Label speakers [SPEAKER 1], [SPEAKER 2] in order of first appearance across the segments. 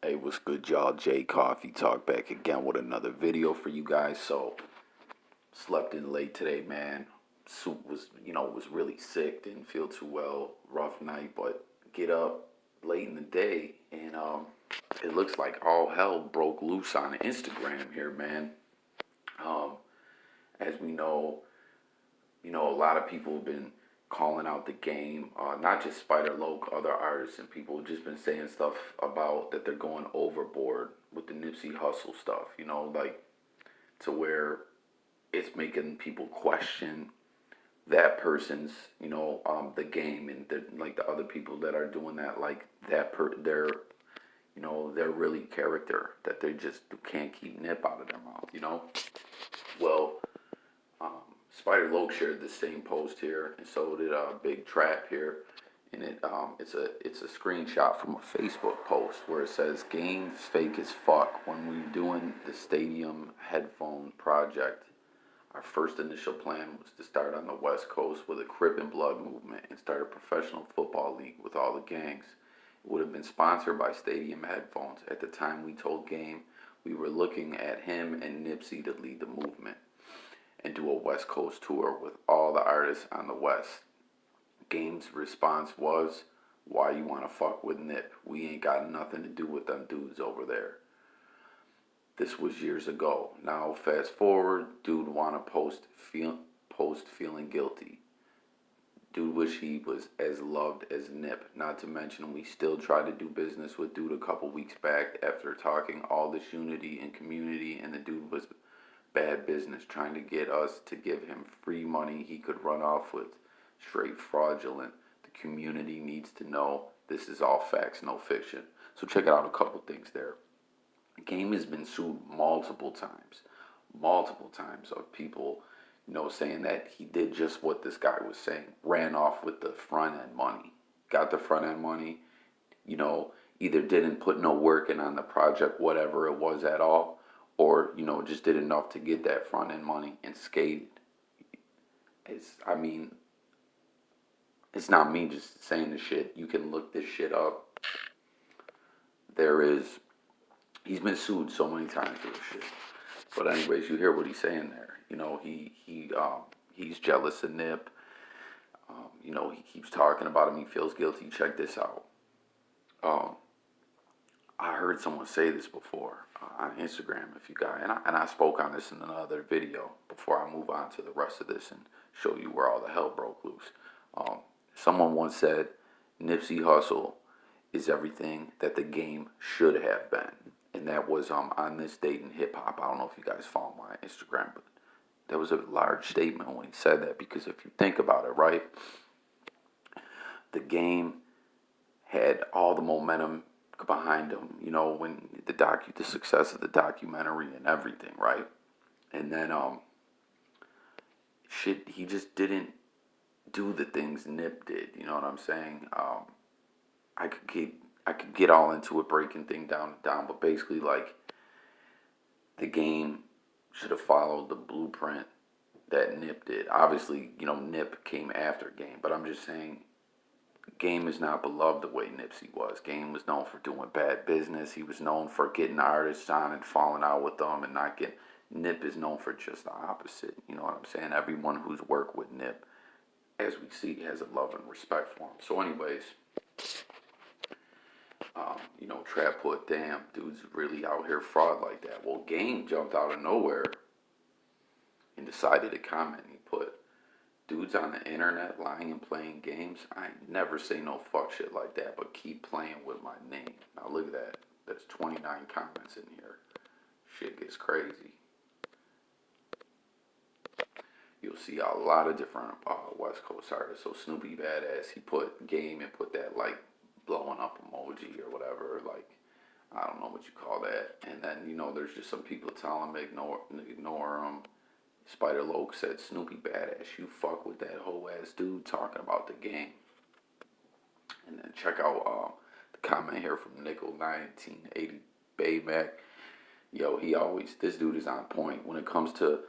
[SPEAKER 1] Hey, what's good, y'all? J Coffee Talk back again with another video for you guys. So, slept in late today, man. Soup was really sick. Didn't feel too well. Rough night, but get up late in the day, and it looks like all hell broke loose on Instagram here, man. Um, as we know, a lot of people have been calling out the game, not just Spider Loc, other artists and people have just been saying stuff about that they're going overboard with the Nipsey Hussle stuff, like to where it's making people question that person's, the game and like the other people that are doing that, like they're really character that they just can't keep Nip out of their mouth. Well, Spider Loc shared the same post here, and so did Big Trap here. And it's a screenshot from a Facebook post where it says "Game fake as fuck." When we doing the stadium headphone project, our first initial plan was to start on the West Coast with a Crip and Blood movement and start a professional football league with all the gangs. It would have been sponsored by Stadium Headphones. At the time we told Game, we were looking at him and Nipsey to lead the movement and do a West Coast tour with all the artists on the West. Game's response was, "Why you wanna fuck with Nip? We ain't got nothing to do with them dudes over there." This was years ago. Now fast forward, dude wanna post feeling guilty. Dude wish he was as loved as Nip. Not to mention we still tried to do business with dude a couple weeks back after talking all this unity and community, and the dude was bad business trying to get us to give him free money he could run off with. Straight fraudulent. The community needs to know this is all facts, no fiction. So check out a couple things there. Game has been sued multiple times of people, saying that he did just what this guy was saying, ran off with the front end money, got the front end money, either didn't put no work in on the project, whatever it was at all, or just did enough to get that front end money and skated. It's not me just saying the shit. You can look this shit up. He's been sued so many times for this shit. But anyways, you hear what he's saying there. He's jealous of Nip. He keeps talking about him. He feels guilty. Check this out. I heard someone say this before on Instagram. If you guys, and I spoke on this in another video before I move on to the rest of this and show you where all the hell broke loose. Someone once said, Nipsey Hussle is everything that the game should have been. And that was on this date in hip hop. I don't know if you guys follow my Instagram, but that was a large statement when he said that, because if you think about it, right, the game had all the momentum behind him, when the success of the documentary and everything, right? And then he just didn't do the things Nip did, you know what I'm saying? I could get all into it, breaking things down, but basically, like, the game should have followed the blueprint that Nip did. Obviously, Nip came after Game, but I'm just saying, Game is not beloved the way Nipsey was. Game was known for doing bad business. He was known for getting artists on and falling out with them and not getting. Nip is known for just the opposite. You know what I'm saying? Everyone who's worked with Nip, as we see, has a love and respect for him. So anyways, Trap put, damn, dude's really out here fraud like that. Well, Game jumped out of nowhere and decided to comment. He put, dudes on the internet lying and playing games, I never say no fuck shit like that, but keep playing with my name. Now look at that. There's 29 comments in here. Shit gets crazy. You'll see a lot of different West Coast artists. So Snoopy Bad Azz, he put Game and put that like blowing up emoji or whatever, like, I don't know what you call that. And then, there's just some people telling him ignore him. Spider Loc said, Snoopy Bad Azz, you fuck with that whole ass dude talking about the game. And then check out the comment here from Nickel 1980 Baymac. Yo, this dude is on point when it comes to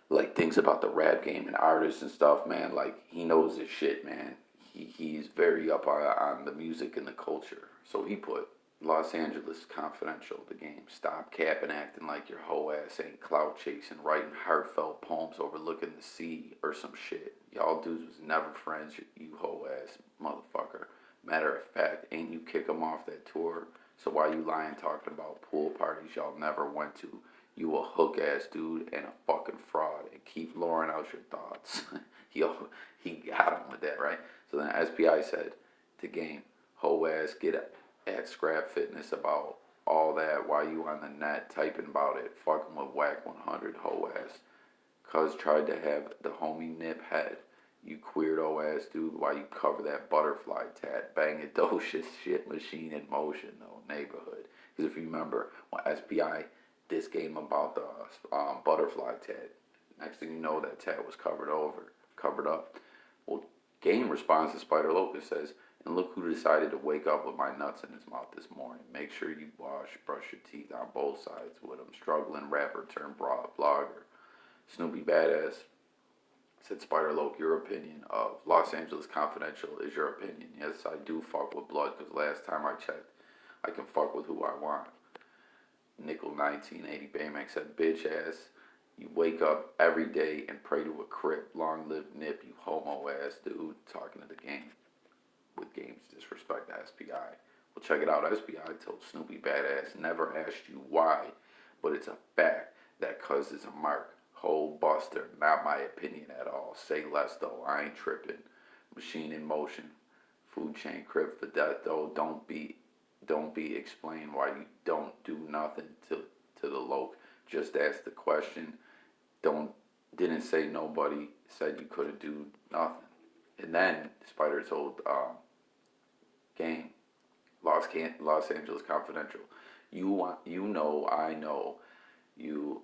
[SPEAKER 1] like things about the rap game and artists and stuff, man. Like, he knows his shit, man. He's very up on the music and the culture. So he put, Los Angeles Confidential, the game. Stop capping, acting like your hoe ass ain't clout chasing, writing heartfelt poems overlooking the sea or some shit. Y'all dudes was never friends, you hoe ass motherfucker. Matter of fact, ain't you kick 'em off that tour? So why you lying talking about pool parties y'all never went to? You a hook ass dude and a fucking fraud, and keep luring out your thoughts. Yo, he got him with that, right? So then SPI said to Game, hoe ass, get at Scrap Fitness about all that while you on the net typing about it, fucking with Whack 100 hoe ass. Cuz tried to have the homie Nip head. You queerdo ass dude, why you cover that butterfly tat, bang-a-docious shit machine in motion, though, neighborhood. Because if you remember, when SPI this game about the butterfly tat, next thing you know, that tat was covered up. Well, Game responds to Spider Locust, says, and look who decided to wake up with my nuts in his mouth this morning. Make sure you brush your teeth on both sides with him. Struggling rapper turned blogger. Snoopy Bad Azz said, Spider Loke, your opinion of Los Angeles Confidential is your opinion. Yes, I do fuck with blood, because last time I checked, I can fuck with who I want. Nickel 1980 Baymax said, bitch ass, you wake up every day and pray to a crip. Long live Nip, you homo ass dude. Talking to the game with Game's disrespect to SPI. Well, check it out. SPI told Snoopy Bad Azz, never asked you why, but it's a fact that cuz is a mark. Whole buster, not my opinion at all. Say less though, I ain't tripping. Machine in motion, food chain crip for that though. Don't be explain why you don't do nothing to the Loke. Just ask the question. Didn't say nobody said you couldn't do nothing. And then Spider told Game, Los Angeles Confidential, you know I know you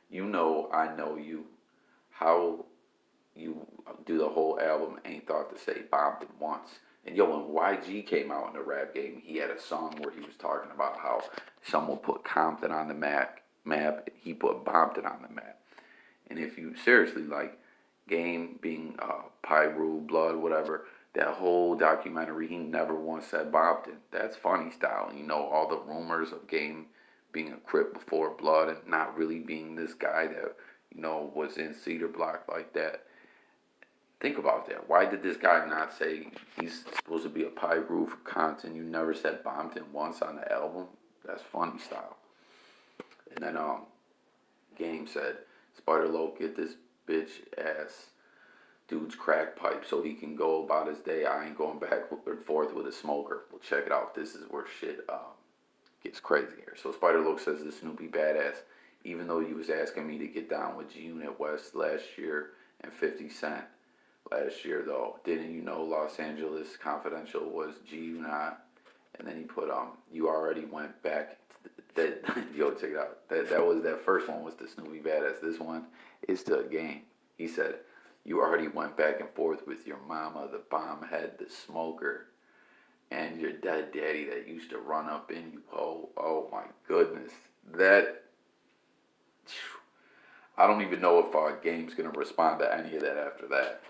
[SPEAKER 1] you know I know you how you do the whole album, ain't thought to say bombed it once. And yo, when YG came out in the rap game, he had a song where he was talking about how someone put Compton on the map, he put Bompton on the map. And if you seriously like Game being Pyru, Blood, whatever, that whole documentary, he never once said Bompton. That's funny style. You know, all the rumors of Game being a Crip before Blood and not really being this guy that, you know, was in Cedar Block like that. Think about that. Why did this guy not say he's supposed to be a Pyru for Compton? You never said Bompton once on the album. That's funny style. And then Game said, Spider Loke, get this bitch ass dude's crack pipe so he can go about his day. I ain't going back and forth with a smoker. Well, check it out. This is where shit gets crazy here. So Spider Loke says to Snoopy Bad Azz, even though you was asking me to get down with G-Unit West last year and 50 Cent last year, though, didn't you know Los Angeles Confidential was G-Unit? And then he put, you already went back. Yo, check it out. That first one was to Snoopy Bad Azz. This one is to Game. He said, you already went back and forth with your mama, the bomb head, the smoker, and your dead daddy that used to run up in you. Oh my goodness. That, I don't even know if Game's going to respond to any of that after that.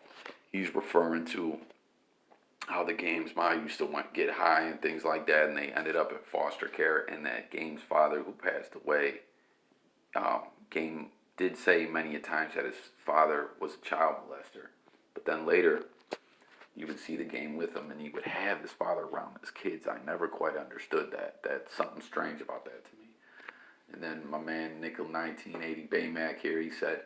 [SPEAKER 1] He's referring to how the Game's mom used to get high and things like that, and they ended up in foster care, and that Game's father, who passed away, Game did say many a times that his father was a child molester. But then later, you would see the Game with him, and he would have his father around his kids. I never quite understood that. That's something strange about that to me. And then my man Nickel 1980 Baymac here, he said,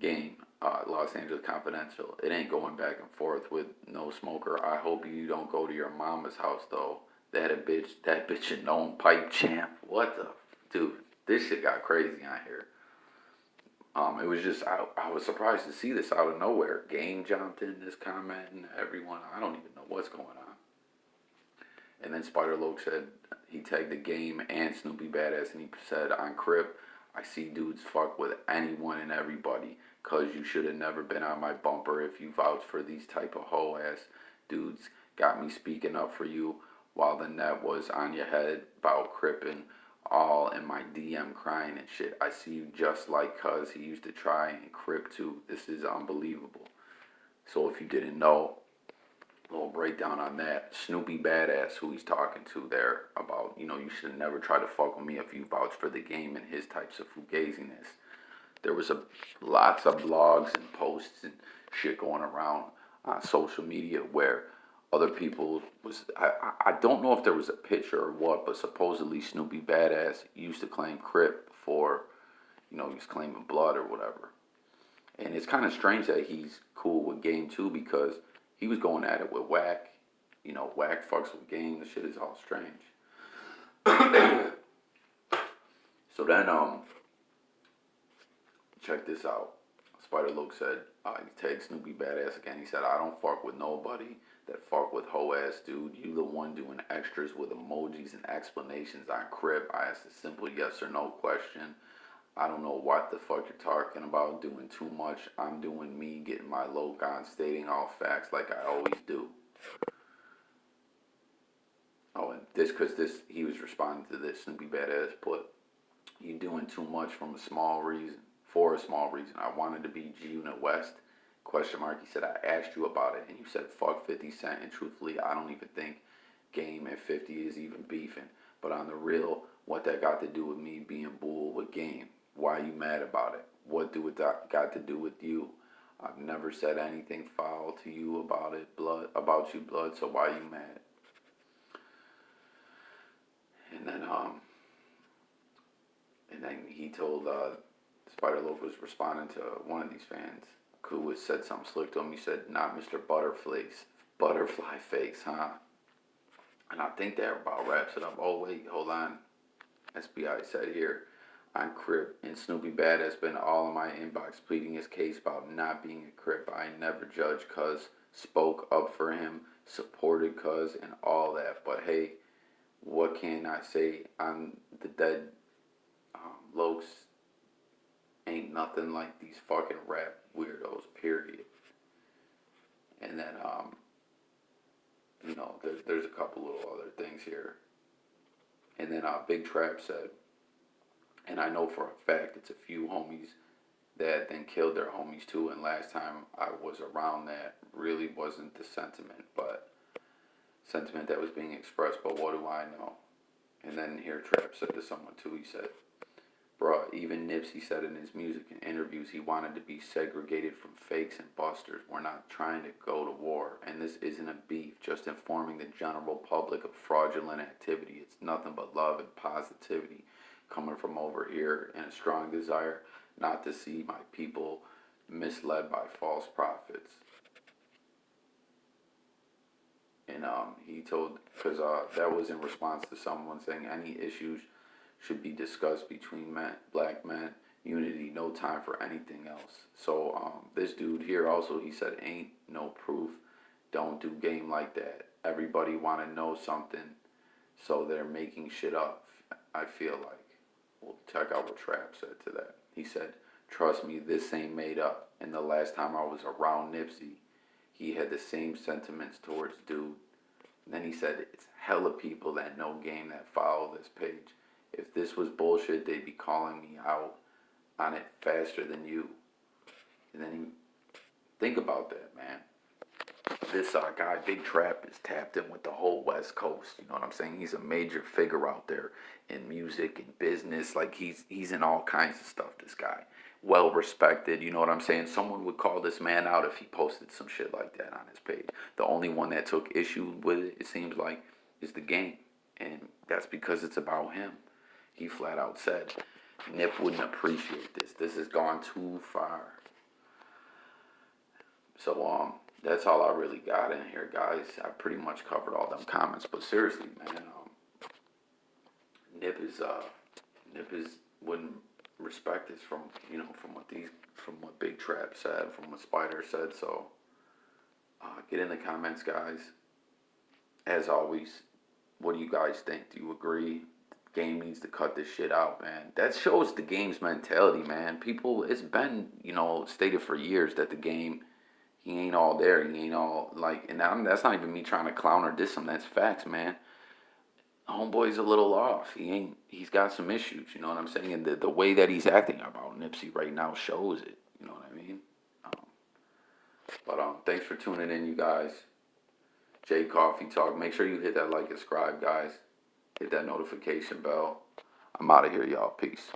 [SPEAKER 1] Game, Los Angeles Confidential, it ain't going back and forth with no smoker. I hope you don't go to your mama's house, though. That bitch a known pipe champ. What the, dude, this shit got crazy out here. It was just, I was surprised to see this out of nowhere. Game jumped in this comment and everyone, I don't even know what's going on. And then Spider Loke said, he tagged the Game and Snoopy Bad Azz, and he said, on Crip, I see dudes fuck with anyone and everybody, cause you should have never been on my bumper if you vouch for these type of hoe ass dudes. Got me speaking up for you while the net was on your head about crippin', all in my DM crying and shit. I see you just like cuz he used to try and crip too. This is unbelievable. So if you didn't know, little breakdown on that. Snoopy Bad Azz, who he's talking to there about, you should never try to fuck with me if you vouch for the game and his types of fugaziness. There was lots of blogs and posts and shit going around on social media where other people I don't know if there was a picture or what, but supposedly Snoopy Bad Azz used to claim Crip for, he was claiming blood or whatever. And it's kind of strange that he's cool with Game too, because he was going at it with Whack. Whack fucks with Game. The shit is all strange. So then, check this out. Spider Loke said, he tagged Snoopy Bad Azz again. He said, I don't fuck with nobody that fuck with hoe ass dude. You the one doing extras with emojis and explanations on Crip. I asked a simple yes or no question. I don't know what the fuck you're talking about, doing too much. I'm doing me, getting my Loke on, stating all facts like I always do. Oh, and he was responding to this. Snoopy Bad Azz put, you doing too much for a small reason. I wanted to be G-Unit West, question mark. He said, I asked you about it, and you said, fuck 50 Cent, and truthfully, I don't even think Game and 50 is even beefing. But on the real, what that got to do with me being bull with Game? Why you mad about it? What do it got to do with you? I've never said anything foul to you about you, blood, so why you mad? And then he told Spider Loke was responding to one of these fans who had said something slick to him. He said, not Mr. Butterfly Face, huh? And I think that about wraps it up. Oh, wait, hold on. SBI said here, on Crip, and Snoopy Bad has been all in my inbox pleading his case about not being a Crip. I never judged cuz, spoke up for him, supported cuz, and all that. But hey, what can I say? I'm the dead Lokes ain't nothing like these fucking rap weirdos, period. And then, there's a couple little other things here. And then Big Trap said, and I know for a fact it's a few homies that then killed their homies too. And last time I was around, that really wasn't the sentiment that was being expressed. But what do I know? And then here Trap said to someone too, he said, bruh, even Nipsey said in his music and interviews he wanted to be segregated from fakes and busters. We're not trying to go to war, and this isn't a beef, just informing the general public of fraudulent activity. It's nothing but love and positivity coming from over here, and a strong desire not to see my people misled by false prophets. And he told, because that was in response to someone saying any issues should be discussed between black men, unity, no time for anything else. So this dude here also, he said, ain't no proof, don't do game like that. Everybody want to know something, so they're making shit up, I feel like. Well, check out what Trap said to that. He said, trust me, this ain't made up. And the last time I was around Nipsey, he had the same sentiments towards dude. And then he said, it's hella people that know game that follow this page. If this was bullshit, they'd be calling me out on it faster than you. And then he, think about that, man. This guy, Big Trap, is tapped in with the whole West Coast. You know what I'm saying? He's a major figure out there in music and business. Like, he's in all kinds of stuff, this guy. Well respected, you know what I'm saying? Someone would call this man out if he posted some shit like that on his page. The only one that took issue with it, it seems like, is the Game. And that's because it's about him. He flat out said, Nip wouldn't appreciate this. This has gone too far. So, that's all I really got in here, guys. I pretty much covered all them comments. But seriously, man, Nip is wouldn't respect this from what Big Trap said, from what Spider said. So, get in the comments, guys. As always, what do you guys think? Do you agree? Game needs to cut this shit out, man. That shows the Game's mentality, man. People, it's been, stated for years that the Game, he ain't all there. He ain't all, like, and that's not even me trying to clown or diss him. That's facts, man. Homeboy's a little off. He's got some issues, you know what I'm saying? And the way that he's acting about Nipsey right now shows it, you know what I mean? But thanks for tuning in, you guys. J Coffee Talk. Make sure you hit that like and subscribe, guys. Hit that notification bell. I'm out of here, y'all. Peace.